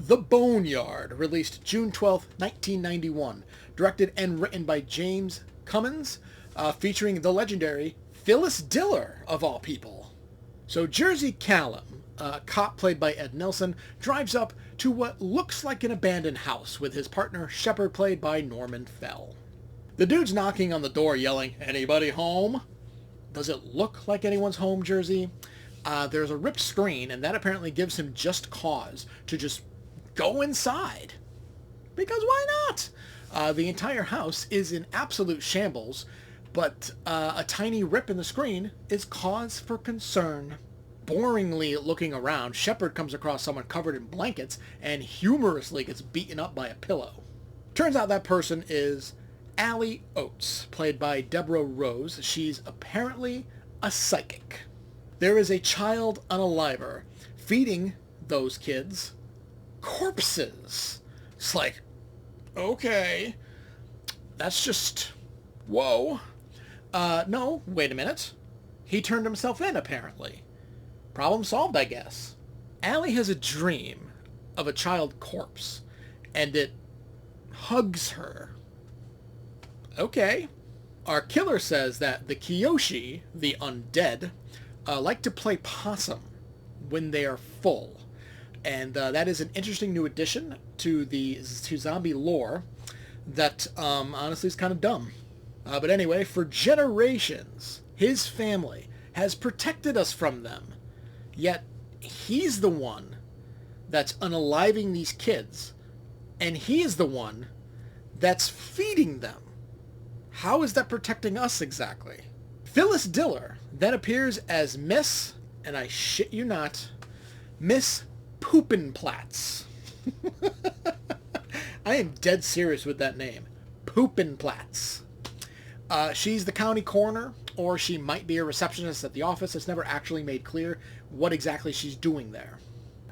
The Boneyard, released June 12th, 1991. Directed and written by James Cummins, featuring the legendary Phyllis Diller, of all people. So Jersey Callum, a cop played by Ed Nelson, drives up to what looks like an abandoned house with his partner Shepard, played by Norman Fell. The dude's knocking on the door yelling, "Anybody home?" Does it look like anyone's home, Jersey? There's a ripped screen, and that apparently gives him just cause to just go inside. Because why not? The entire house is in absolute shambles, but a tiny rip in the screen is cause for concern. Boringly looking around, Shepard comes across someone covered in blankets and humorously gets beaten up by a pillow. Turns out that person is Allie Oates, played by Deborah Rose. She's apparently a psychic. There is a child unaliver feeding those kids corpses. It's like, okay, that's just, whoa. No, wait a minute. He turned himself in, apparently. Problem solved, I guess. Allie has a dream of a child corpse, and it hugs her. Okay. Our killer says that the Kyoshi, the undead, like to play possum when they are full. And that is an interesting new addition to zombie lore that honestly is kind of dumb. But anyway, for generations, his family has protected us from them. Yet he's the one that's unaliving these kids. And he is the one that's feeding them. How is that protecting us exactly? Phyllis Diller then appears as Miss, and I shit you not, Miss Poopinplatz. I am dead serious with that name. Poopinplatz. She's the county coroner, or she might be a receptionist at the office. It's never actually made clear what exactly she's doing there.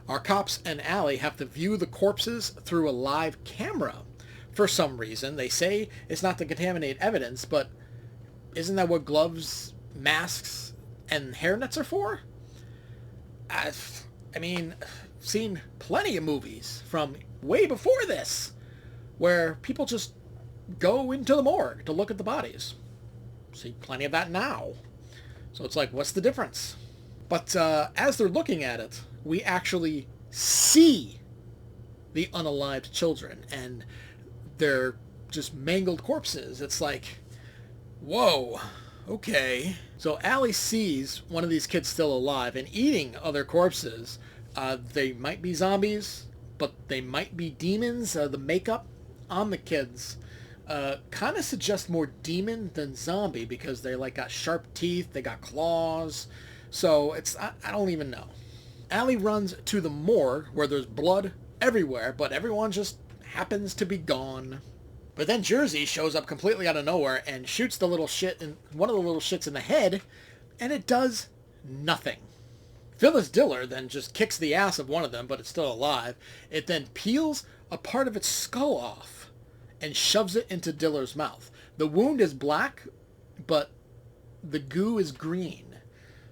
Our cops and Allie have to view the corpses through a live camera. For some reason, they say it's not to contaminate evidence, but isn't that what gloves, masks, and hairnets are for? I mean, I've seen plenty of movies from way before this where people just go into the morgue to look at the bodies. See plenty of that now. So it's like, what's the difference? But as they're looking at it, we actually see the unalived children, and they're just mangled corpses. It's like, whoa, okay. So Allie sees one of these kids still alive and eating other corpses. They might be zombies, but they might be demons. The makeup on the kids kind of suggests more demon than zombie, because they like got sharp teeth, they got claws. So it's, I don't even know. Allie runs to the morgue where there's blood everywhere, but everyone just happens to be gone. But then Jersey shows up completely out of nowhere and shoots the little shit in one of the little shits in the head, and it does nothing. Phyllis Diller then just kicks the ass of one of them, but it's still alive. It then peels a part of its skull off and shoves it into Diller's mouth. The wound is black, but the goo is green.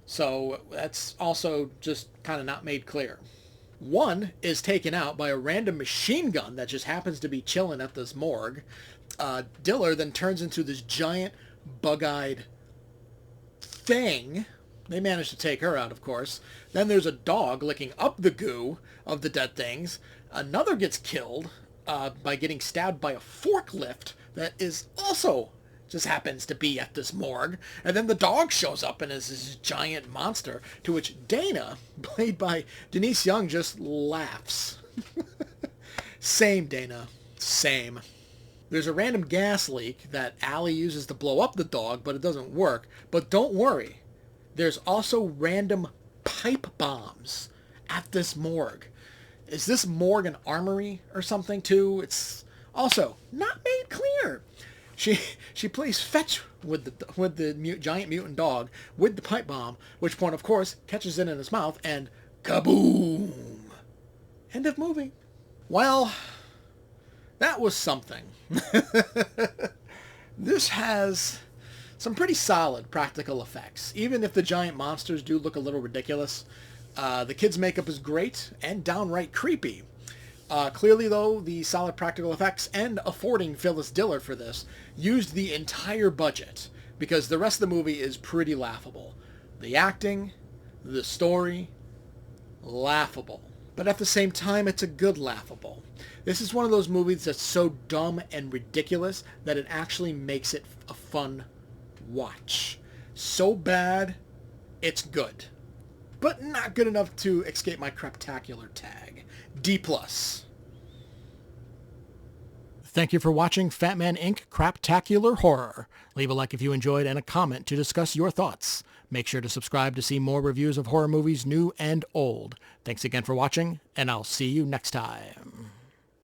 So that's also just kind of not made clear. One is taken out by a random machine gun that just happens to be chilling at this morgue. Diller then turns into this giant bug-eyed thing. They manage to take her out, of course. Then there's a dog licking up the goo of the dead things. Another gets killed by getting stabbed by a forklift that is also just happens to be at this morgue. And then the dog shows up and is this giant monster, to which Dana, played by Denise Young, just laughs. Same, Dana. Same. There's a random gas leak that Allie uses to blow up the dog, but it doesn't work. But don't worry. There's also random pipe bombs at this morgue. Is this morgue an armory or something too? It's also not made clear. She plays fetch with the giant mutant dog with the pipe bomb, which point, of course, catches it in his mouth, and kaboom! End of movie. Well, that was something. This has some pretty solid practical effects, even if the giant monsters do look a little ridiculous. The kids' makeup is great and downright creepy. Clearly, though, the solid practical effects and affording Phyllis Diller for this used the entire budget, because the rest of the movie is pretty laughable. The acting, the story, laughable. But at the same time, it's a good laughable. This is one of those movies that's so dumb and ridiculous that it actually makes it a fun watch. So bad, it's good. But not good enough to escape my Craptacular tag. D+. Thank you for watching Fatman Inc. Craptacular Horror. Leave a like if you enjoyed and a comment to discuss your thoughts. Make sure to subscribe to see more reviews of horror movies new and old. Thanks again for watching, and I'll see you next time.